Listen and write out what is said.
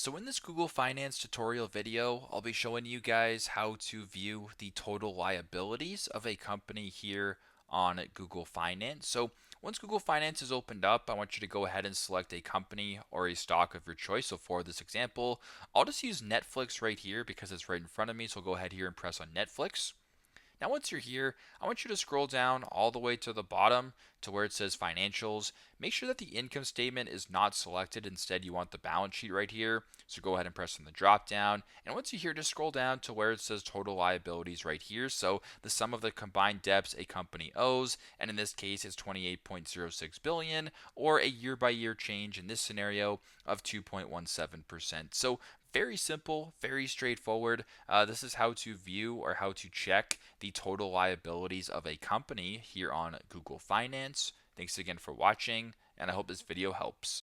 So in this Google Finance tutorial video, I'll be showing you guys how to view the total liabilities of a company here on Google Finance. So once Google Finance is opened up, I want you to go ahead and select a company or a stock of your choice. So for this example, I'll just use Netflix right here because it's right in front of me. So I'll go ahead here and press on Netflix. Now, once you're here, I want you to scroll down all the way to the bottom to where it says financials. Make sure that the income statement is not selected. Instead, you want the balance sheet right here. So go ahead and press on the drop down. And once you're here, just scroll down to where it says total liabilities right here. So the sum of the combined debts a company owes, and in this case, is 28.06 billion, or a year-by-year change in this scenario of 2.17%. So very simple, very straightforward. This is how to view or how to check the total liabilities of a company here on Google Finance. Thanks again for watching, and I hope this video helps.